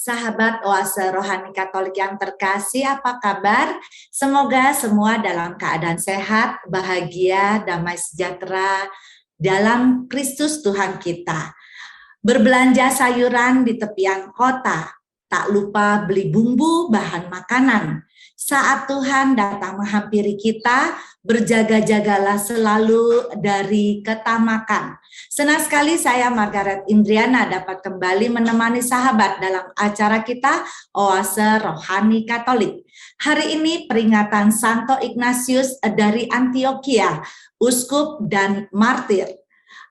Sahabat Oase Rohani Katolik yang terkasih, apa kabar? Semoga semua dalam keadaan sehat, bahagia, damai sejahtera dalam Kristus Tuhan kita. Berbelanja sayuran di tepian kota, tak lupa beli bumbu bahan makanan. Saat Tuhan datang menghampiri kita, berjaga-jagalah selalu dari ketamakan. Senang sekali saya Margaret Indriana dapat kembali menemani sahabat dalam acara kita Oase Rohani Katolik. Hari ini peringatan Santo Ignatius dari Antioquia, uskup dan martir.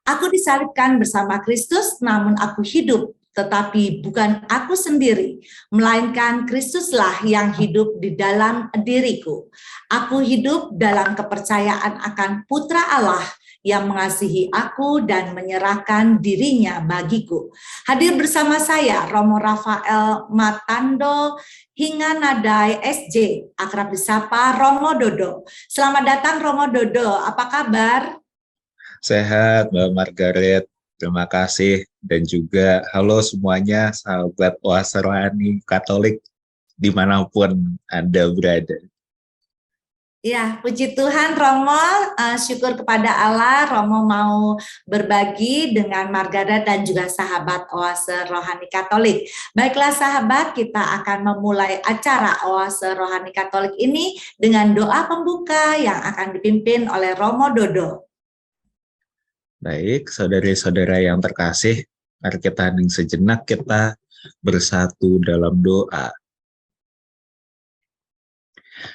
Aku disalibkan bersama Kristus, namun aku hidup, tetapi bukan aku sendiri, melainkan Kristuslah yang hidup di dalam diriku. Aku hidup dalam kepercayaan akan Putra Allah yang mengasihi aku dan menyerahkan dirinya bagiku. Hadir bersama saya Romo Rafael Matando hingga Nadai SJ, akrab disapa Romo Dodo. Selamat datang Romo Dodo, apa kabar? Sehat, Mbak Margaret. Terima kasih. Dan juga halo semuanya, sahabat Oase Rohani Katolik, dimanapun Anda berada. Ya, puji Tuhan Romo, syukur kepada Allah, Romo mau berbagi dengan Margaret dan juga sahabat Oase Rohani Katolik. Baiklah sahabat, kita akan memulai acara Oase Rohani Katolik ini dengan doa pembuka yang akan dipimpin oleh Romo Dodo. Baik, saudari-saudara yang terkasih, mari kita hening sejenak, kita bersatu dalam doa.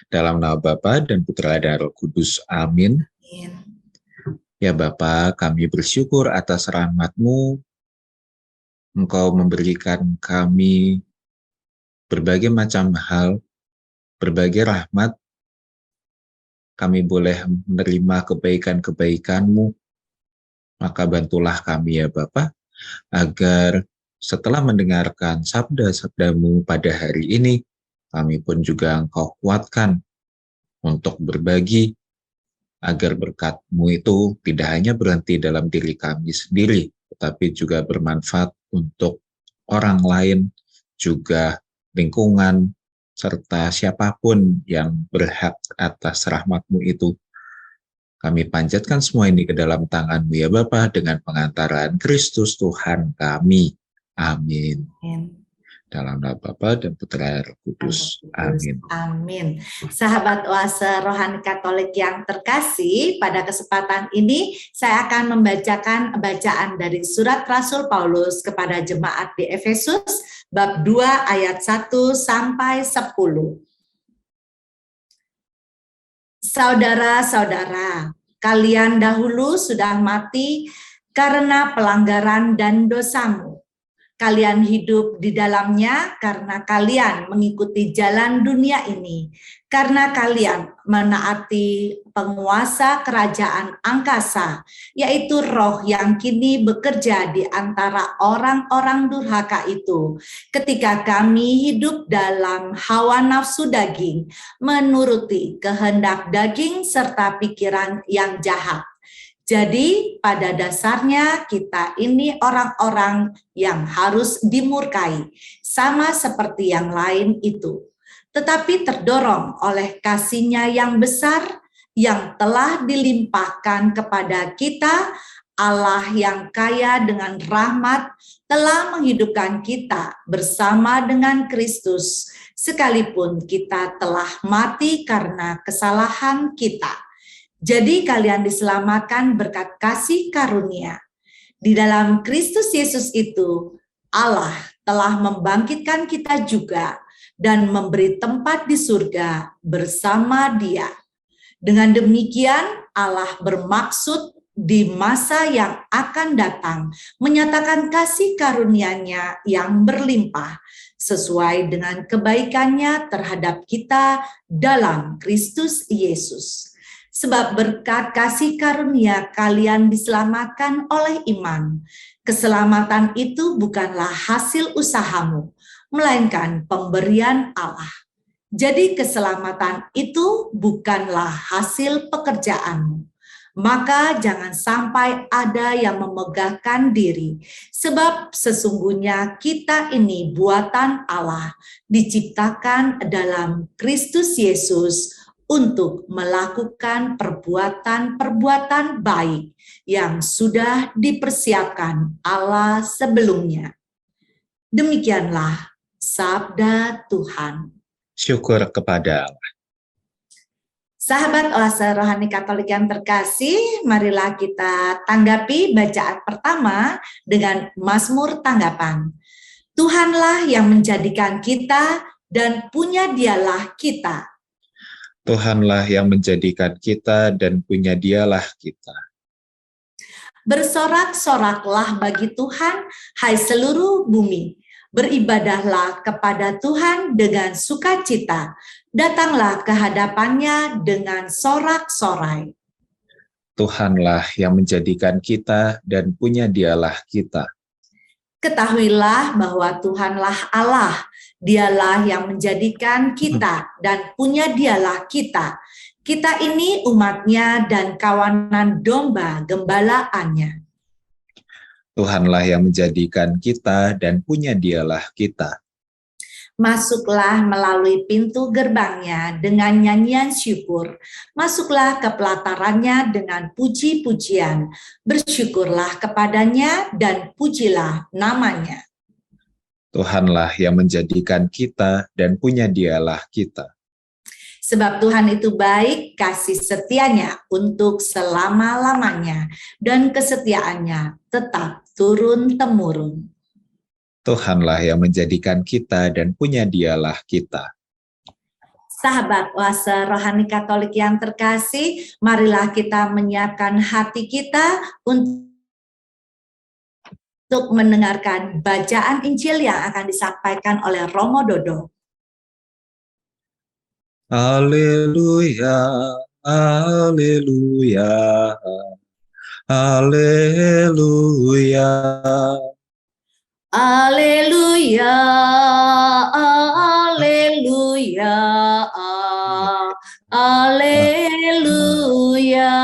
Dalam nama Bapa dan Putra dan Roh Kudus, amin. Ya Bapa, kami bersyukur atas rahmat-Mu. Engkau memberikan kami berbagai macam hal, berbagai rahmat. Kami boleh menerima kebaikan-kebaikan-Mu. Maka bantulah kami ya Bapa, agar setelah mendengarkan sabda-sabda-Mu pada hari ini, kami pun juga Engkau kuatkan untuk berbagi, agar berkat-Mu itu tidak hanya berhenti dalam diri kami sendiri, tetapi juga bermanfaat untuk orang lain, juga lingkungan, serta siapapun yang berhak atas rahmat-Mu itu. Kami panjatkan semua ini ke dalam tangan-Mu ya Bapa, dengan pengantaran Kristus Tuhan kami. Amin. Dalam nama Bapa dan Putra dan Roh Kudus. Amin. Amin. Sahabat Oase Rohani Katolik yang terkasih, pada kesempatan ini saya akan membacakan bacaan dari surat Rasul Paulus kepada jemaat di Efesus, bab 2 ayat 1 sampai 10. Saudara-saudara, kalian dahulu sudah mati karena pelanggaran dan dosamu. Kalian hidup di dalamnya karena kalian mengikuti jalan dunia ini, karena kalian menaati penguasa kerajaan angkasa, yaitu roh yang kini bekerja di antara orang-orang durhaka itu. Ketika kami hidup dalam hawa nafsu daging, menuruti kehendak daging serta pikiran yang jahat. Jadi pada dasarnya kita ini orang-orang yang harus dimurkai, sama seperti yang lain itu. Tetapi terdorong oleh kasih-Nya yang besar, yang telah dilimpahkan kepada kita, Allah yang kaya dengan rahmat telah menghidupkan kita bersama dengan Kristus, sekalipun kita telah mati karena kesalahan kita. Jadi kalian diselamatkan berkat kasih karunia. Di dalam Kristus Yesus itu, Allah telah membangkitkan kita juga dan memberi tempat di surga bersama Dia. Dengan demikian, Allah bermaksud di masa yang akan datang menyatakan kasih karunia-Nya yang berlimpah sesuai dengan kebaikan-Nya terhadap kita dalam Kristus Yesus. Sebab berkat kasih karunia kalian diselamatkan oleh iman. Keselamatan itu bukanlah hasil usahamu, melainkan pemberian Allah. Jadi keselamatan itu bukanlah hasil pekerjaanmu. Maka jangan sampai ada yang memegahkan diri, sebab sesungguhnya kita ini buatan Allah, diciptakan dalam Kristus Yesus untuk melakukan perbuatan-perbuatan baik yang sudah dipersiapkan Allah sebelumnya. Demikianlah sabda Tuhan. Syukur kepada Allah. Sahabat Oase Rohani Katolik yang terkasih, marilah kita tanggapi bacaan pertama dengan Mazmur tanggapan. Tuhanlah yang menjadikan kita dan punya Dialah kita. Tuhanlah yang menjadikan kita dan punya Dialah kita. Bersorak-soraklah bagi Tuhan, hai seluruh bumi. Beribadahlah kepada Tuhan dengan sukacita. Datanglah ke hadapannya dengan sorak-sorai. Tuhanlah yang menjadikan kita dan punya Dialah kita. Ketahuilah bahwa Tuhanlah Allah, Dialah yang menjadikan kita dan punya Dialah kita. Kita ini umatnya dan kawanan domba gembalaannya. Tuhanlah yang menjadikan kita dan punya Dialah kita. Masuklah melalui pintu gerbangnya dengan nyanyian syukur. Masuklah ke pelatarannya dengan puji-pujian. Bersyukurlah kepadanya dan pujilah namanya. Tuhanlah yang menjadikan kita dan punya Dialah kita. Sebab Tuhan itu baik, kasih setianya untuk selama-lamanya, dan kesetiaannya tetap turun-temurun. Tuhanlah yang menjadikan kita dan punya Dialah kita. Sahabat Oase Rohani Katolik yang terkasih, marilah kita menyiapkan hati kita untuk mendengarkan bacaan Injil yang akan disampaikan oleh Romo Dodo. Haleluya, haleluya, haleluya. Haleluya, haleluya, haleluya.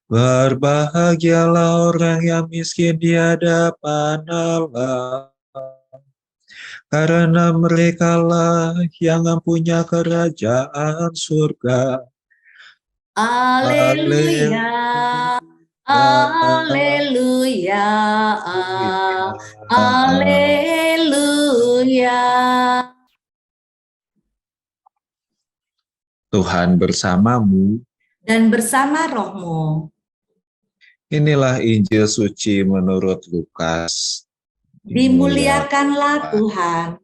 Berbahagialah orang yang miskin di hadapan Allah, karena merekalah yang mempunyai kerajaan surga. Haleluya, haleluya, haleluya. Tuhan bersamamu Dan bersama rohmu. Inilah Injil suci menurut Lukas. Dimuliakanlah Tuhan.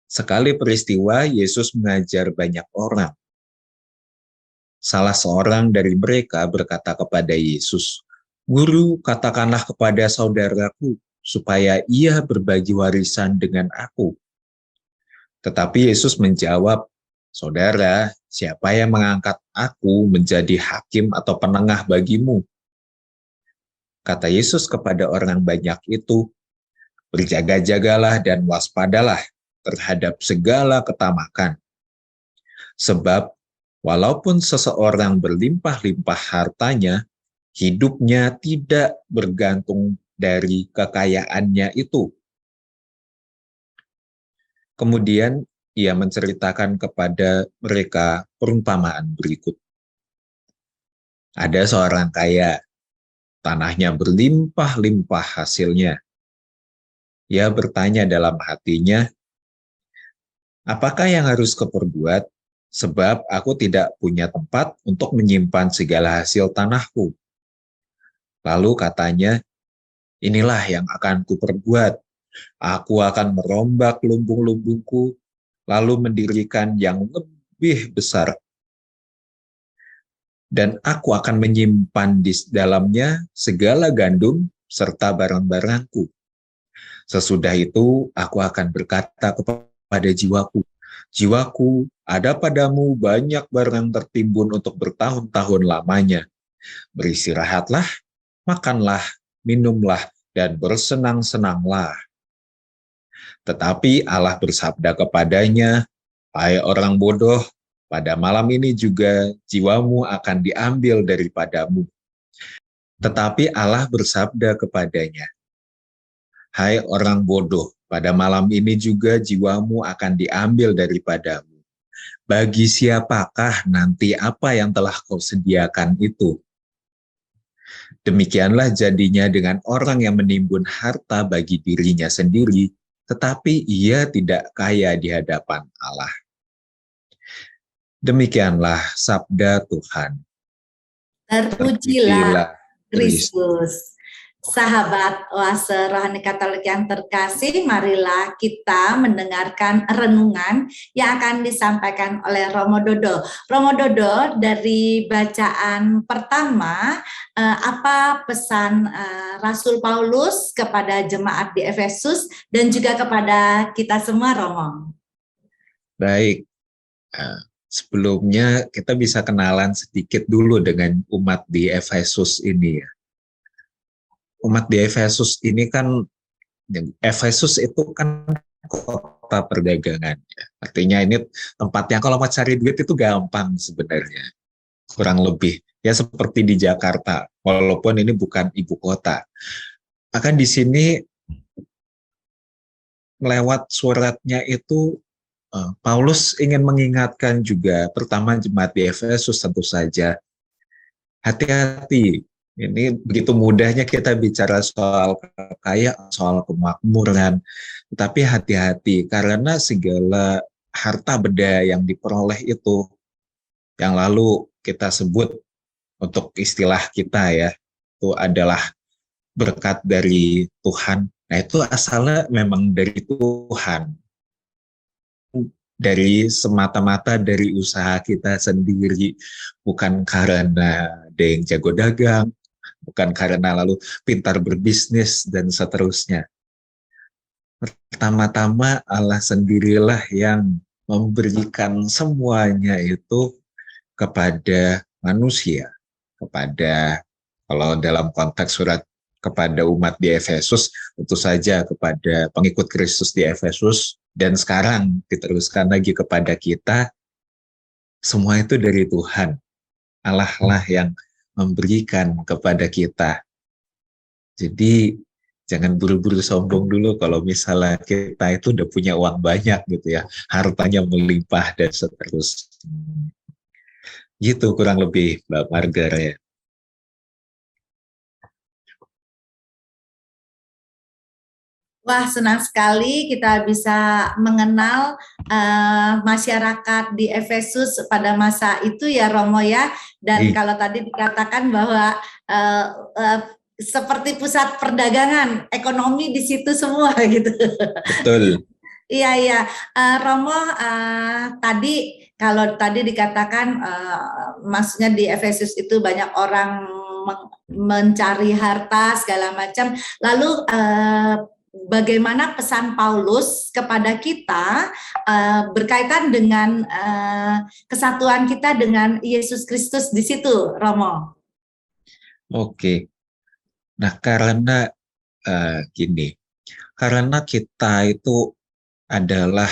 Sekali peristiwa, Yesus mengajar banyak orang. Salah seorang dari mereka berkata kepada Yesus, "Guru, katakanlah kepada saudaraku, supaya ia berbagi warisan dengan aku." Tetapi Yesus menjawab, "Saudara, siapa yang mengangkat aku menjadi hakim atau penengah bagimu?" Kata Yesus kepada orang banyak itu, "Berjaga-jagalah dan waspadalah terhadap segala ketamakan. Sebab walaupun seseorang berlimpah-limpah hartanya, hidupnya tidak bergantung dari kekayaannya itu." Kemudian ia menceritakan kepada mereka perumpamaan berikut. Ada seorang kaya, tanahnya berlimpah-limpah hasilnya. Ia bertanya dalam hatinya, "Apakah yang harus kuperbuat? Sebab aku tidak punya tempat untuk menyimpan segala hasil tanahku." Lalu katanya, "Inilah yang akan kuperbuat. Aku akan merombak lumbung-lumbungku, lalu mendirikan yang lebih besar. Dan aku akan menyimpan di dalamnya segala gandum serta barang-barangku. Sesudah itu aku akan berkata kepada jiwaku, 'Jiwaku, ada padamu banyak barang tertimbun untuk bertahun-tahun lamanya. Beristirahatlah, makanlah, minumlah, dan bersenang-senanglah.' Tetapi Allah bersabda kepadanya, Hai orang bodoh, pada malam ini juga jiwamu akan diambil daripadamu. Tetapi Allah bersabda kepadanya, hai orang bodoh, pada malam ini juga jiwamu akan diambil daripadamu. Bagi siapakah nanti apa yang telah kau sediakan itu? Demikianlah jadinya dengan orang yang menimbun harta bagi dirinya sendiri, tetapi ia tidak kaya di hadapan Allah. Demikianlah sabda Tuhan. Terpujilah Kristus. Kristus. Sahabat Oase Rohani Katolik yang terkasih, marilah kita mendengarkan renungan yang akan disampaikan oleh Romo Dodo. Romo Dodo, dari bacaan pertama, apa pesan Rasul Paulus kepada jemaat di Efesus dan juga kepada kita semua, Romo? Baik, sebelumnya kita bisa kenalan sedikit dulu dengan umat di Efesus ini ya. Umat di Efesus ini kan, Efesus itu kan kota perdagangan. Artinya ini tempat yang kalau mau cari duit itu gampang sebenarnya. Kurang lebih. Ya seperti di Jakarta, walaupun ini bukan ibu kota. Akan di sini, melewat suratnya itu, Paulus ingin mengingatkan juga, pertama jemaat di Efesus tentu saja, hati-hati. Ini begitu mudahnya kita bicara soal kekayaan, soal kemakmuran, tapi hati-hati karena segala harta benda yang diperoleh itu, yang lalu kita sebut untuk istilah kita ya, itu adalah berkat dari Tuhan. Nah itu asalnya memang dari Tuhan, dari semata-mata dari usaha kita sendiri, bukan karena ada yang jago dagang, bukan karena lalu pintar berbisnis dan seterusnya. Pertama-tama Allah sendirilah yang memberikan semuanya itu kepada manusia, kepada, kalau dalam konteks surat kepada umat di Efesus, tentu saja kepada pengikut Kristus di Efesus, dan sekarang diteruskan lagi kepada kita, semua itu dari Tuhan. Allah lah yang memberikan kepada kita. Jadi jangan buru-buru sombong dulu kalau misalnya kita itu udah punya uang banyak gitu ya, hartanya melimpah dan seterusnya. Gitu kurang lebih Mbak Margar ya. Wah, senang sekali kita bisa mengenal masyarakat di Efesus pada masa itu ya, Romo ya. Dan kalau tadi dikatakan bahwa seperti pusat perdagangan, ekonomi di situ semua gitu. Betul. Iya, Romo, tadi kalau tadi dikatakan maksudnya di Efesus itu banyak orang mencari harta segala macam. Lalu bagaimana pesan Paulus kepada kita berkaitan dengan kesatuan kita dengan Yesus Kristus di situ, Romo? Oke. Nah, karena gini, karena kita itu adalah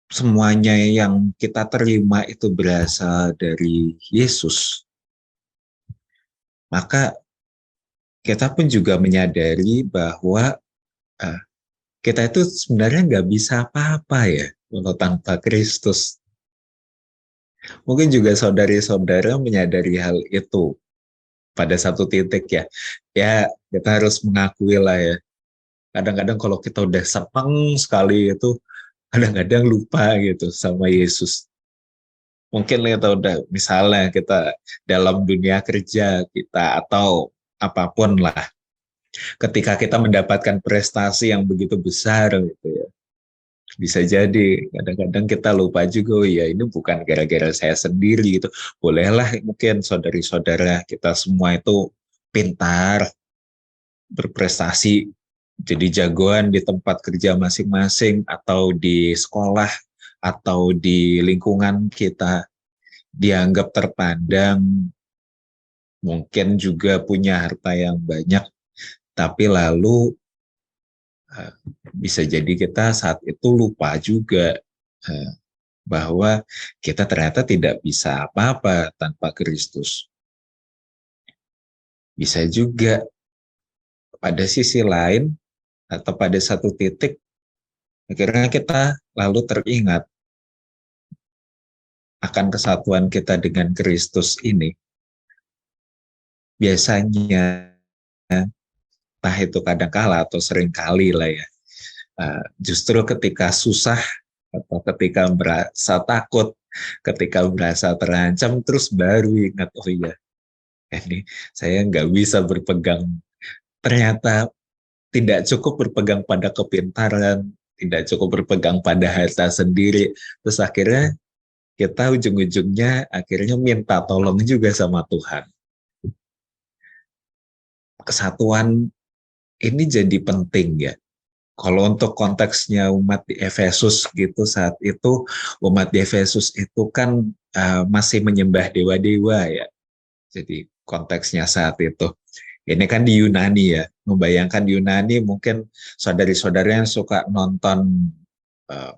semuanya yang kita terima itu berasal dari Yesus, maka kita pun juga menyadari bahwa kita itu sebenarnya nggak bisa apa-apa ya kalau tanpa Kristus. Mungkin juga saudari-saudara menyadari hal itu pada satu titik ya. Ya kita harus mengakui lah ya. Kadang-kadang kalau kita udah senang sekali itu, kadang-kadang lupa gitu sama Yesus. Mungkin kita udah, misalnya kita dalam dunia kerja kita atau apapun lah, ketika kita mendapatkan prestasi yang begitu besar gitu ya, bisa jadi kadang-kadang kita lupa juga, oh ya ini bukan gara-gara saya sendiri gitu. Bolehlah mungkin saudari-saudara kita semua itu pintar, berprestasi, jadi jagoan di tempat kerja masing-masing atau di sekolah atau di lingkungan kita, dianggap terpandang, mungkin juga punya harta yang banyak, tapi lalu bisa jadi kita saat itu lupa juga bahwa kita ternyata tidak bisa apa-apa tanpa Kristus. Bisa juga pada sisi lain atau pada satu titik akhirnya kita lalu teringat akan kesatuan kita dengan Kristus ini. Biasanya entah itu kadang-kala atau seringkali lah ya, justru ketika susah atau ketika merasa takut, ketika merasa terancam, terus baru ingat, oh iya, ini saya nggak bisa berpegang. Ternyata tidak cukup berpegang pada kepintaran, tidak cukup berpegang pada harta sendiri. Terus akhirnya kita ujung-ujungnya akhirnya minta tolong juga sama Tuhan. Kesatuan ini jadi penting ya. Kalau untuk konteksnya umat di Efesus gitu saat itu, umat di Efesus itu kan masih menyembah dewa-dewa ya. Jadi konteksnya saat itu. Ini kan di Yunani ya, membayangkan Yunani mungkin saudari-saudari yang suka nonton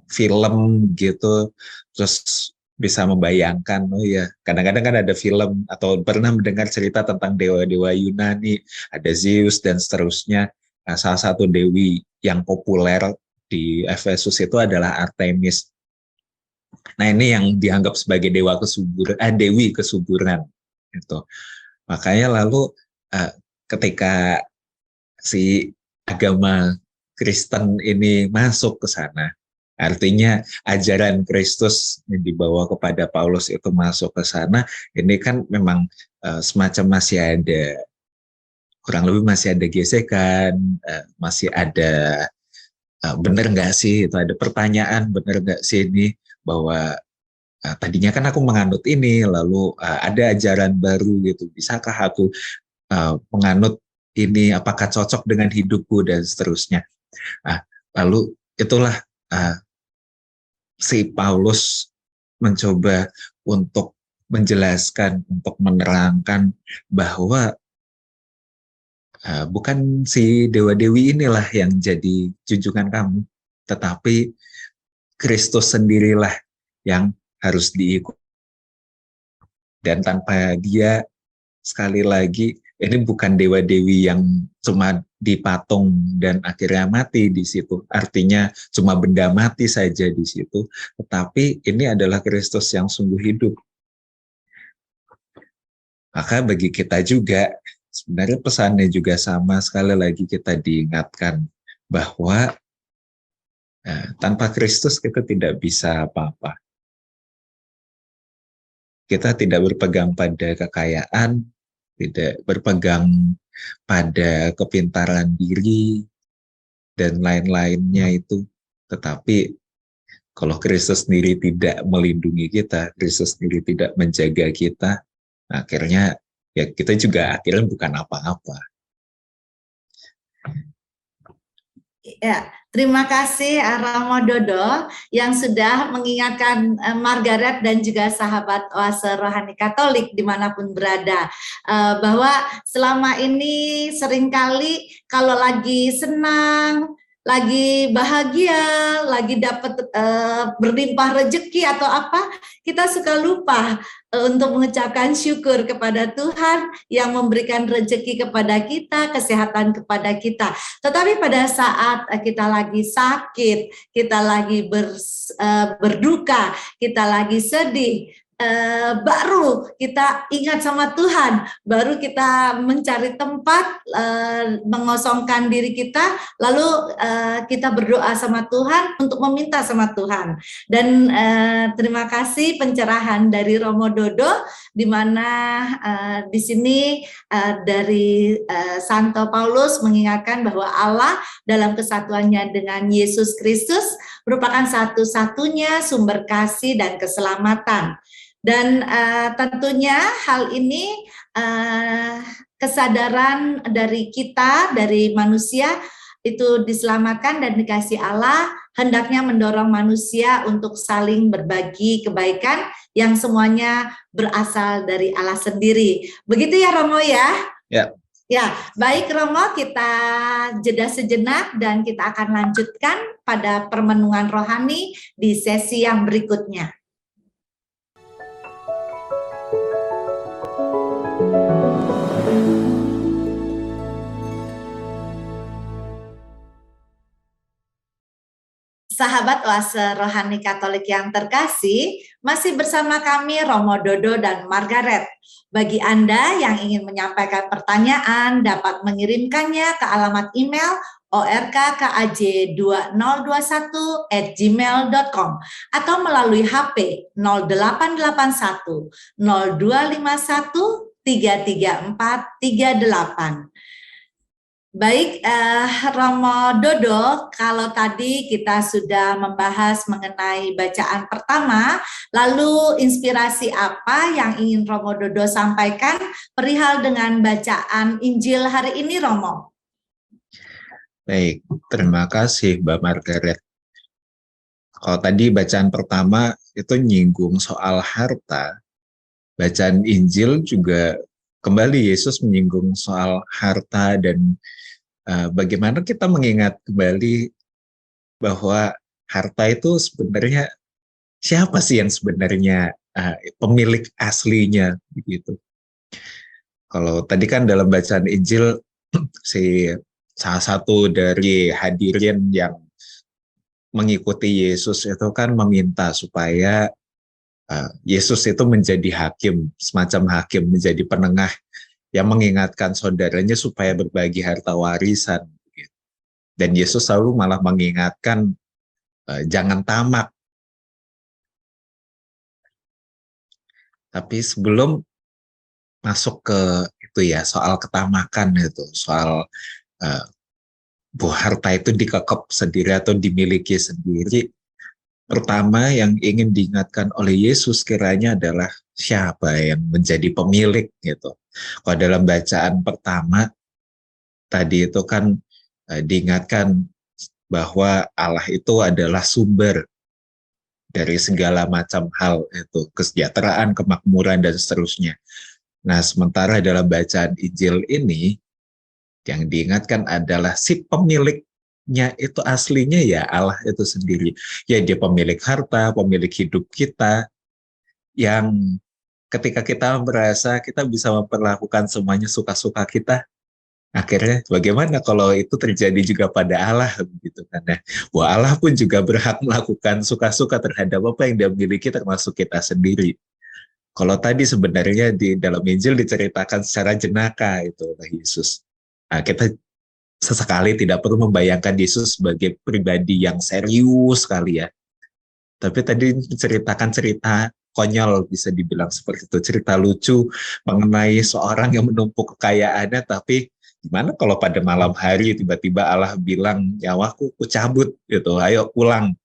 film gitu, terus bisa membayangkan, oh ya, kadang-kadang kan ada film atau pernah mendengar cerita tentang dewa-dewa Yunani, ada Zeus dan seterusnya. Nah, salah satu dewi yang populer di Efesus itu adalah Artemis. Nah, ini yang dianggap sebagai dewa kesuburan, dewi kesuburan. Gitu. Makanya lalu ketika si agama Kristen ini masuk ke sana, artinya ajaran Kristus yang dibawa kepada Paulus itu masuk ke sana, ini kan memang semacam masih ada, kurang lebih masih ada gesekan, masih ada benar nggak sih, itu ada pertanyaan, benar nggak sih ini bahwa tadinya kan aku menganut ini, lalu ada ajaran baru gitu, bisakah aku menganut ini, apakah cocok dengan hidupku dan seterusnya. Lalu itulah si Paulus mencoba untuk menjelaskan, untuk menerangkan bahwa bukan si dewa-dewi inilah yang jadi junjungan kamu, tetapi Kristus sendirilah yang harus diikut. Dan tanpa dia, sekali lagi, ini bukan dewa-dewi yang cuma dipatung dan akhirnya mati di situ. Artinya cuma benda mati saja di situ. Tetapi ini adalah Kristus yang sungguh hidup. Maka bagi kita juga, sebenarnya pesannya juga sama, sekali lagi kita diingatkan bahwa tanpa Kristus kita tidak bisa apa-apa. Kita tidak berpegang pada kekayaan, tidak berpegang pada kepintaran diri, dan lain-lainnya itu. Tetapi kalau Kristus sendiri tidak melindungi kita, Kristus sendiri tidak menjaga kita, akhirnya ya kita juga akhirnya bukan apa-apa. Ya, terima kasih Romo Dodo yang sudah mengingatkan Margaret dan juga sahabat Oase Rohani Katolik dimanapun berada, bahwa selama ini seringkali kalau lagi senang, lagi bahagia, lagi dapat berlimpah rezeki atau apa, kita suka lupa untuk mengucapkan syukur kepada Tuhan yang memberikan rezeki kepada kita, kesehatan kepada kita. Tetapi pada saat kita lagi sakit, kita lagi berduka, kita lagi sedih, baru kita ingat sama Tuhan, baru kita mencari tempat, mengosongkan diri kita, lalu kita berdoa sama Tuhan untuk meminta sama Tuhan. Dan terima kasih pencerahan dari Romo Dodo, di mana di sini dari Santo Paulus mengingatkan bahwa Allah dalam kesatuannya dengan Yesus Kristus merupakan satu-satunya sumber kasih dan keselamatan. Dan tentunya hal ini kesadaran dari kita, dari manusia itu diselamatkan dan dikasih Allah, hendaknya mendorong manusia untuk saling berbagi kebaikan yang semuanya berasal dari Allah sendiri. Begitu ya Romo ya? Ya. Ya, baik Romo, kita jeda sejenak dan kita akan lanjutkan pada permenungan rohani di sesi yang berikutnya. Sahabat Oase Rohani Katolik yang terkasih, masih bersama kami Romo Dodo dan Margaret. Bagi Anda yang ingin menyampaikan pertanyaan, dapat mengirimkannya ke alamat email orkkaj2021@gmail.com atau melalui HP 0881 0251 334 38. Baik, Romo Dodo, kalau tadi kita sudah membahas mengenai bacaan pertama, lalu inspirasi apa yang ingin Romo Dodo sampaikan perihal dengan bacaan Injil hari ini, Romo? Baik, terima kasih Mbak Margaret. Kalau tadi bacaan pertama itu nyinggung soal harta, bacaan Injil juga kembali Yesus menyinggung soal harta dan bagaimana kita mengingat kembali bahwa harta itu sebenarnya siapa sih yang sebenarnya pemilik aslinya begitu. Kalau tadi kan dalam bacaan Injil si salah satu dari hadirin yang mengikuti Yesus itu kan meminta supaya Yesus itu menjadi hakim, semacam hakim, menjadi penengah yang mengingatkan saudaranya supaya berbagi harta warisan. Dan Yesus selalu malah mengingatkan jangan tamak. Tapi sebelum masuk ke itu ya, soal ketamakan itu, soal bahwa harta itu dikekep sendiri atau dimiliki sendiri, pertama yang ingin diingatkan oleh Yesus kiranya adalah siapa yang menjadi pemilik gitu. Kalau dalam bacaan pertama tadi itu kan diingatkan bahwa Allah itu adalah sumber dari segala macam hal itu, kesejahteraan, kemakmuran dan seterusnya. Nah, sementara dalam bacaan Injil ini yang diingatkan adalah si pemiliknya itu aslinya ya Allah itu sendiri. Ya dia pemilik harta, pemilik hidup kita, yang ketika kita merasa kita bisa memperlakukan semuanya suka-suka kita, akhirnya bagaimana kalau itu terjadi juga pada Allah begitu kan ya. Bahwa Allah pun juga berhak melakukan suka-suka terhadap apa yang dia miliki termasuk kita sendiri. Kalau tadi sebenarnya di dalam Injil diceritakan secara jenaka itu oleh Yesus. Nah, kita sesekali tidak perlu membayangkan Yesus sebagai pribadi yang serius sekali ya. Tapi tadi menceritakan cerita konyol bisa dibilang seperti itu, cerita lucu mengenai seorang yang menumpuk kekayaannya, tapi gimana kalau pada malam hari tiba-tiba Allah bilang nyawaku ku cabut gitu, ayo pulang,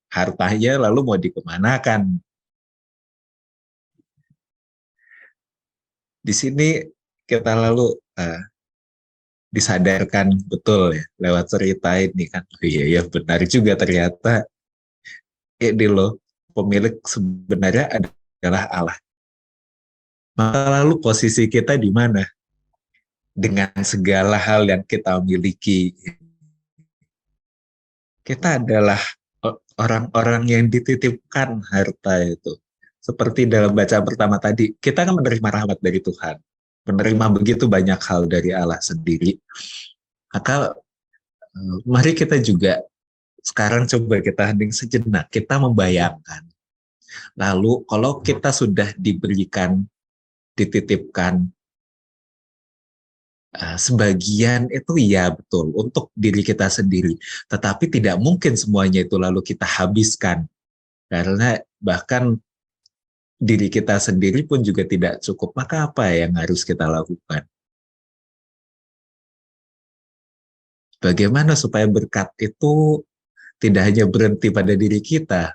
hartanya lalu mau dikemanakan. Di sini kita lalu disadarkan betul ya lewat cerita ini kan, oh iya ya benar juga ternyata ini loh pemilik sebenarnya adalah Allah. Maka lalu posisi kita di mana? Dengan segala hal yang kita miliki. Kita adalah orang-orang yang dititipkan harta itu. Seperti dalam bacaan pertama tadi, kita kan menerima rahmat dari Tuhan. Menerima begitu banyak hal dari Allah sendiri. Maka mari kita juga sekarang coba kita hening sejenak, kita membayangkan. Lalu kalau kita sudah diberikan, dititipkan sebagian itu ya betul untuk diri kita sendiri. Tetapi tidak mungkin semuanya itu lalu kita habiskan. Karena bahkan diri kita sendiri pun juga tidak cukup. Maka apa yang harus kita lakukan? Bagaimana supaya berkat itu tidak hanya berhenti pada diri kita,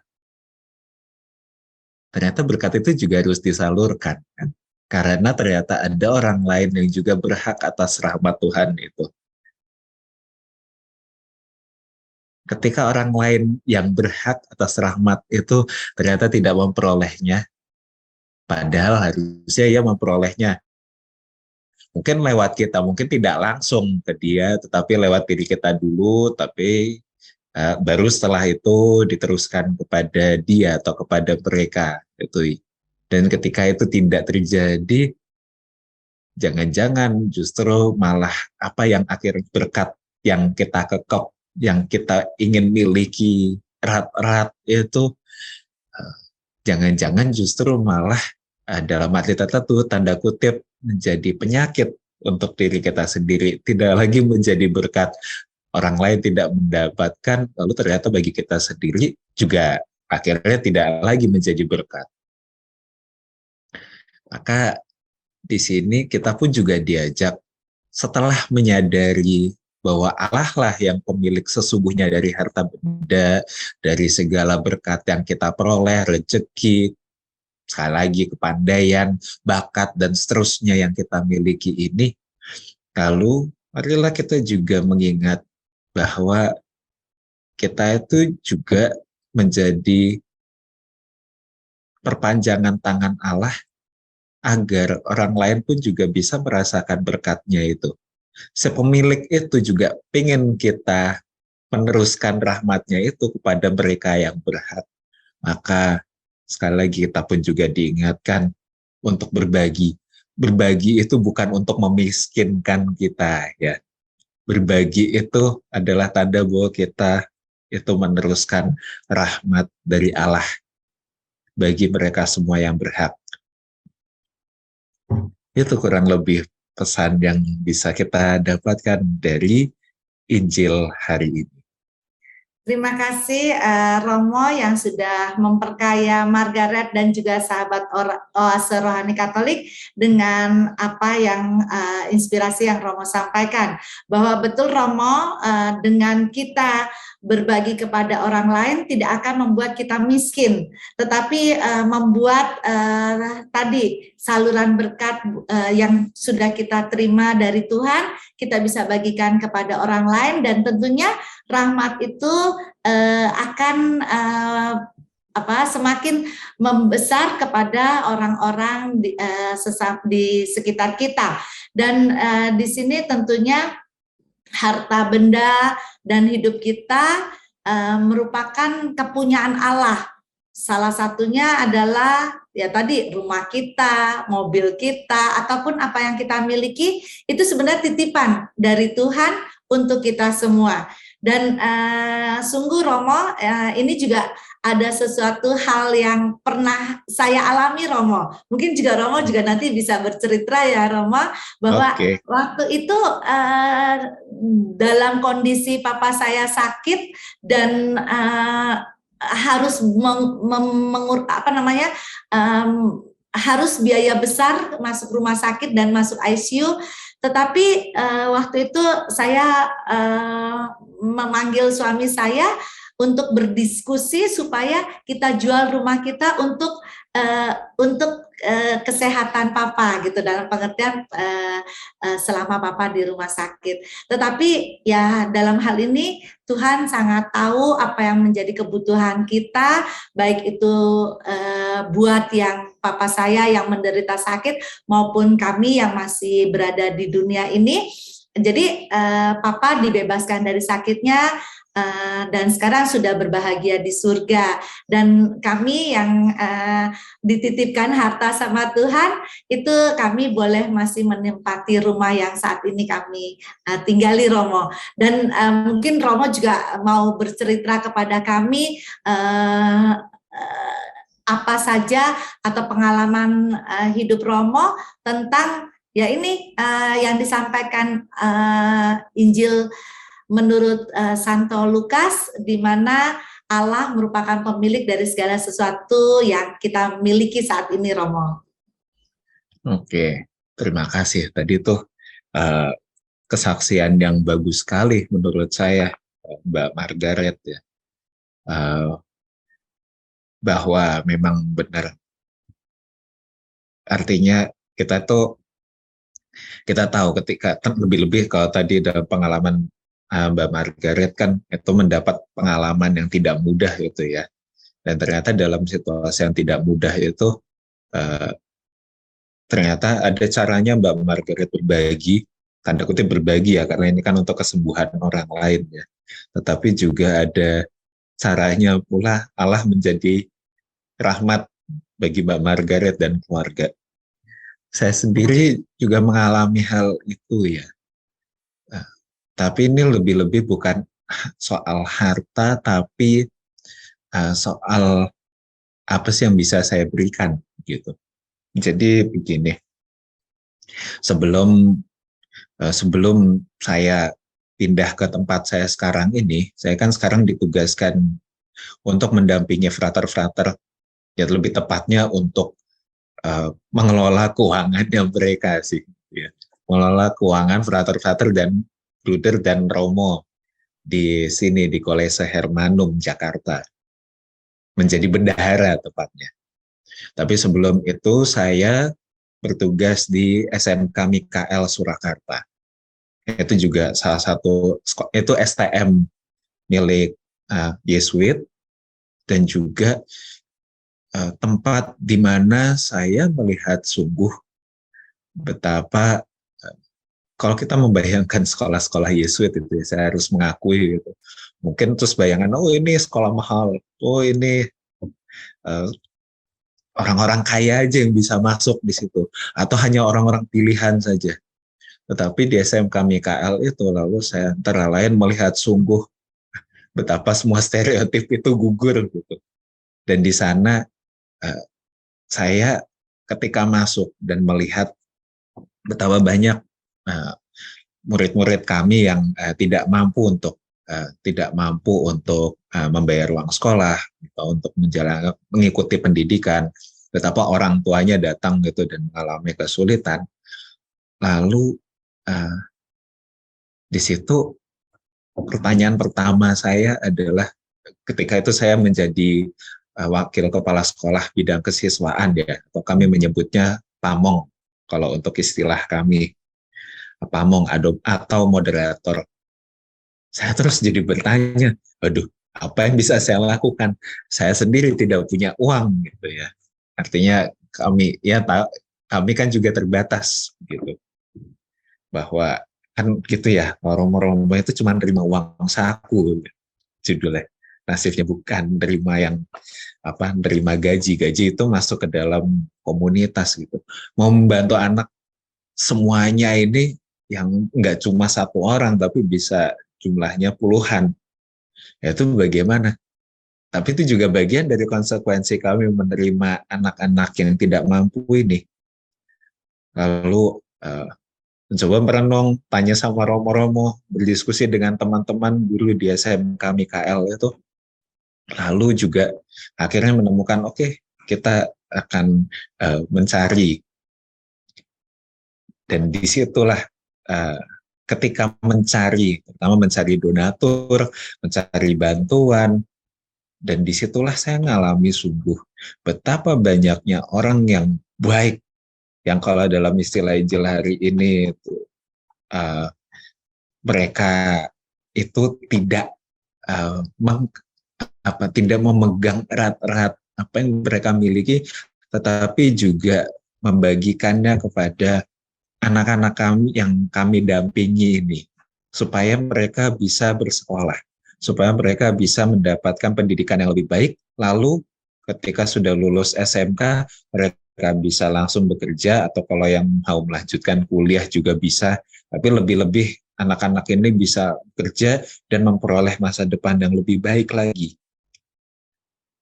ternyata berkat itu juga harus disalurkan kan? Karena ternyata ada orang lain yang juga berhak atas rahmat Tuhan itu. Ketika orang lain yang berhak atas rahmat itu ternyata tidak memperolehnya, padahal harusnya ia memperolehnya. Mungkin lewat kita, mungkin tidak langsung ke dia, tetapi lewat diri kita dulu, tapi baru setelah itu diteruskan kepada dia atau kepada mereka. Dan ketika itu tidak terjadi, jangan-jangan justru malah apa yang akhir berkat yang kita kekop, yang kita ingin miliki erat-erat itu, jangan-jangan justru malah dalam arti tertentu, tanda kutip, menjadi penyakit untuk diri kita sendiri, tidak lagi menjadi berkat. Orang lain tidak mendapatkan, lalu ternyata bagi kita sendiri juga akhirnya tidak lagi menjadi berkat. Maka di sini kita pun juga diajak, setelah menyadari bahwa Allah lah yang pemilik sesungguhnya dari harta benda, dari segala berkat yang kita peroleh, rezeki, sekali lagi kepandaian, bakat, dan seterusnya yang kita miliki ini. Lalu marilah kita juga mengingat bahwa kita itu juga menjadi perpanjangan tangan Allah agar orang lain pun juga bisa merasakan berkatnya itu. Si pemilik itu juga ingin kita meneruskan rahmatnya itu kepada mereka yang berhak. Maka sekali lagi kita pun juga diingatkan untuk berbagi. Berbagi itu bukan untuk memiskinkan kita, ya. Berbagi itu adalah tanda bahwa kita itu meneruskan rahmat dari Allah bagi mereka semua yang berhak. Itu kurang lebih pesan yang bisa kita dapatkan dari Injil hari ini. Terima kasih Romo yang sudah memperkaya Margaret dan juga sahabat Oase Rohani Katolik dengan apa yang inspirasi yang Romo sampaikan. Bahwa betul Romo, dengan kita berbagi kepada orang lain tidak akan membuat kita miskin, tetapi membuat tadi saluran berkat yang sudah kita terima dari Tuhan, kita bisa bagikan kepada orang lain, dan tentunya rahmat itu akan semakin membesar kepada orang-orang di sekitar kita. Dan di sini tentunya harta benda dan hidup kita merupakan kepunyaan Allah. Salah satunya adalah ya tadi rumah kita, mobil kita, ataupun apa yang kita miliki itu sebenarnya titipan dari Tuhan untuk kita semua. Dan sungguh Romo, ini juga ada sesuatu hal yang pernah saya alami Romo. Mungkin juga Romo juga nanti bisa bercerita ya Romo, bahwa waktu itu dalam kondisi papa saya sakit dan harus harus biaya besar masuk rumah sakit dan masuk ICU. Tetapi waktu itu saya memanggil suami saya untuk berdiskusi supaya kita jual rumah kita untuk kesehatan papa gitu, dalam pengertian selama papa di rumah sakit. Tetapi ya dalam hal ini Tuhan sangat tahu apa yang menjadi kebutuhan kita, baik itu buat yang papa saya yang menderita sakit maupun kami yang masih berada di dunia ini. Jadi papa dibebaskan dari sakitnya, dan sekarang sudah berbahagia di surga. Dan kami yang dititipkan harta sama Tuhan, itu kami boleh masih menempati rumah yang saat ini kami tinggali Romo. Dan mungkin Romo juga mau bercerita kepada kami apa saja atau pengalaman hidup Romo tentang ya ini yang disampaikan Injil menurut Santo Lukas, di mana Allah merupakan pemilik dari segala sesuatu yang kita miliki saat ini, Romo. Oke, terima kasih. Tadi tuh kesaksian yang bagus sekali menurut saya, Mbak Margaret ya, bahwa memang benar. Artinya kita tahu ketika lebih-lebih kalau tadi dalam pengalaman Mbak Margaret kan itu mendapat pengalaman yang tidak mudah gitu ya, dan ternyata dalam situasi yang tidak mudah itu ternyata ada caranya Mbak Margaret berbagi, tanda kutip berbagi ya, karena ini kan untuk kesembuhan orang lain ya. Tetapi juga ada caranya pula Allah menjadi rahmat bagi Mbak Margaret dan keluarga. Saya sendiri juga mengalami hal itu ya. Nah, tapi ini lebih-lebih bukan soal harta, tapi soal apa sih yang bisa saya berikan gitu. Jadi begini, sebelum saya pindah ke tempat saya sekarang ini, saya kan sekarang ditugaskan untuk mendampingi frater-frater, ya lebih tepatnya untuk mengelola keuangannya mereka sih, ya. Mengelola keuangan frater-frater dan Bruder dan Romo di sini di Kolese Hermanum Jakarta, menjadi bendahara tepatnya. Tapi sebelum itu saya bertugas di SMK Mikael Surakarta. Itu juga salah satu, itu STM milik Yesuit, dan juga tempat di mana saya melihat sungguh betapa kalau kita membayangkan sekolah-sekolah Yesuit itu, saya harus mengakui gitu. Mungkin terus bayangan, oh ini sekolah mahal, oh ini orang-orang kaya aja yang bisa masuk di situ, atau hanya orang-orang pilihan saja. Tetapi di SMK Mikael itu lalu saya antara lain melihat sungguh betapa semua stereotip itu gugur gitu. Dan di sana saya ketika masuk dan melihat betapa banyak murid-murid kami yang tidak mampu untuk membayar uang sekolah, gitu, untuk mengikuti pendidikan, betapa orang tuanya datang gitu dan mengalami kesulitan. Lalu di situ pertanyaan pertama saya adalah, ketika itu saya menjadi wakil kepala sekolah bidang kesiswaan ya, atau kami menyebutnya pamong kalau untuk istilah kami, pamong atau moderator. Saya terus jadi bertanya, aduh, apa yang bisa saya lakukan? Saya sendiri tidak punya uang gitu ya. Artinya kami kan juga terbatas gitu. Bahwa kan gitu ya, romo-romo itu cuma nerima uang saku judulnya. Nasibnya bukan nerima gaji itu masuk ke dalam komunitas gitu. Mau membantu anak semuanya ini yang nggak cuma satu orang tapi bisa jumlahnya puluhan, ya itu bagaimana? Tapi itu juga bagian dari konsekuensi kami menerima anak-anak yang tidak mampu ini. Lalu mencoba merenung, tanya sama romo-romo, berdiskusi dengan teman-teman guru di SMK Mikael itu, lalu juga akhirnya menemukan, oke, kita akan mencari. Dan disitulah ketika pertama mencari donatur, mencari bantuan, dan disitulah saya mengalami sungguh betapa banyaknya orang yang baik, yang kalau dalam istilah Injil hari ini itu, mereka itu tidak tidak memegang erat-erat apa yang mereka miliki, tetapi juga membagikannya kepada anak-anak kami yang kami dampingi ini, supaya mereka bisa bersekolah, supaya mereka bisa mendapatkan pendidikan yang lebih baik, lalu ketika sudah lulus SMK, mereka bisa langsung bekerja, atau kalau yang mau melanjutkan kuliah juga bisa, tapi lebih-lebih anak-anak ini bisa bekerja dan memperoleh masa depan yang lebih baik lagi.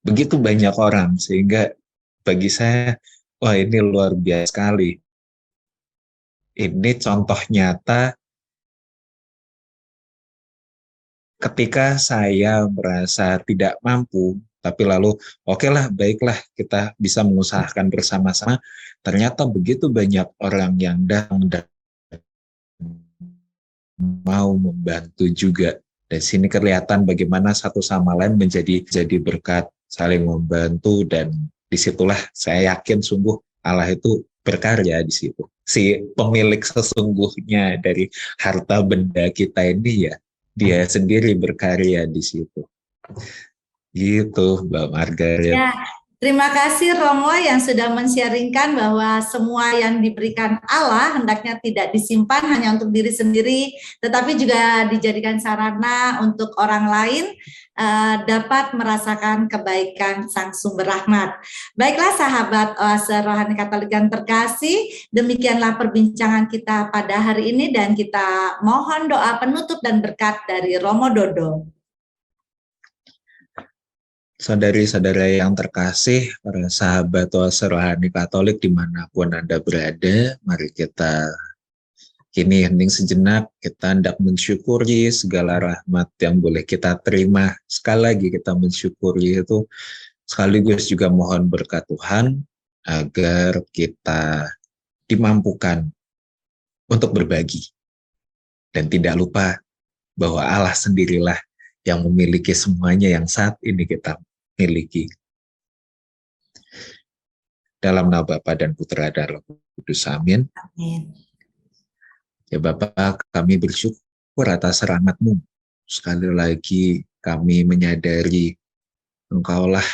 Begitu banyak orang, sehingga bagi saya, wah ini luar biasa sekali. Ini contoh nyata ketika saya merasa tidak mampu, tapi lalu oke lah, baiklah kita bisa mengusahakan bersama-sama. Ternyata begitu banyak orang yang datang dan mau membantu juga. Dari sini kelihatan bagaimana satu sama lain jadi berkat, saling membantu, dan disitulah saya yakin sungguh Allah itu berkarya di situ. Si pemilik sesungguhnya dari harta benda kita ini ya, dia sendiri berkarya di situ. Gitu, Mbak Margaret. Ya, Terima kasih Romo yang sudah men-sharingkan bahwa semua yang diberikan Allah hendaknya tidak disimpan hanya untuk diri sendiri, tetapi juga dijadikan sarana untuk orang lain dapat merasakan kebaikan Sang Sumber Rahmat. Baiklah sahabat Oase Rohani Katolik yang terkasih, demikianlah perbincangan kita pada hari ini dan kita mohon doa penutup dan berkat dari Romo Dodo. Saudari-saudara yang terkasih, para sahabat Oase Rohani Katolik dimanapun Anda berada, mari kita kini hening sejenak, kita hendak mensyukuri segala rahmat yang boleh kita terima. Sekali lagi kita mensyukuri itu, sekaligus juga mohon berkat Tuhan agar kita dimampukan untuk berbagi. Dan tidak lupa bahwa Allah sendirilah yang memiliki semuanya yang saat ini kita miliki. Dalam nama Bapa dan Putra dan Roh Kudus, amin. Amin. Ya Bapa, kami bersyukur atas rahmat-Mu. Sekali lagi kami menyadari Engkaulah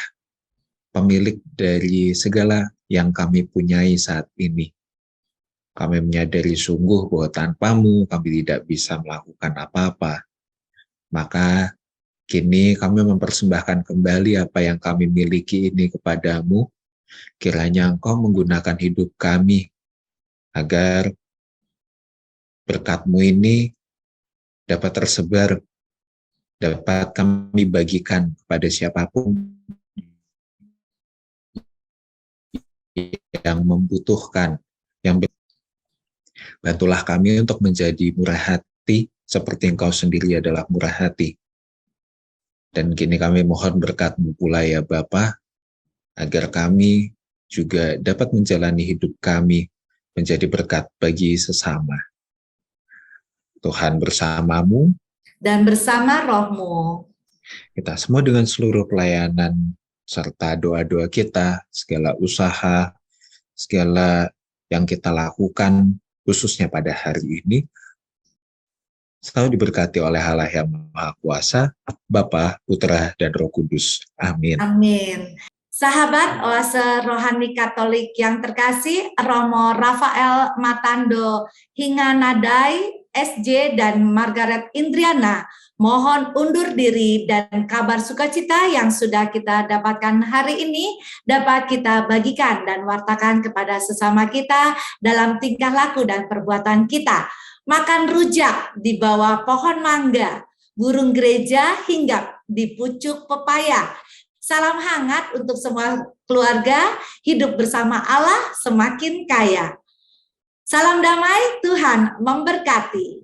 pemilik dari segala yang kami punyai saat ini. Kami menyadari sungguh bahwa tanpa-Mu kami tidak bisa melakukan apa-apa. Maka kini kami mempersembahkan kembali apa yang kami miliki ini kepadamu. Kiranya Engkau menggunakan hidup kami agar berkat-Mu ini dapat tersebar, dapat kami bagikan kepada siapapun yang membutuhkan. Bantulah kami untuk menjadi murah hati seperti Engkau sendiri adalah murah hati. Dan kini kami mohon berkat-Mu pula ya Bapa, agar kami juga dapat menjalani hidup kami menjadi berkat bagi sesama. Tuhan bersamamu dan bersama rohmu. Kita semua dengan seluruh pelayanan serta doa-doa kita, segala usaha, segala yang kita lakukan khususnya pada hari ini, selalu diberkati oleh Allah yang Maha Kuasa, Bapa, Putra, dan Roh Kudus. Amin. Amin. Sahabat Oase Rohani Katolik yang terkasih, Romo Rafael Matando Hinganadai, SJ, dan Margaret Indriana, mohon undur diri dan kabar sukacita yang sudah kita dapatkan hari ini dapat kita bagikan dan wartakan kepada sesama kita dalam tingkah laku dan perbuatan kita. Makan rujak di bawah pohon mangga, burung gereja hinggap di pucuk pepaya. Salam hangat untuk semua keluarga, hidup bersama Allah semakin kaya. Salam damai, Tuhan memberkati.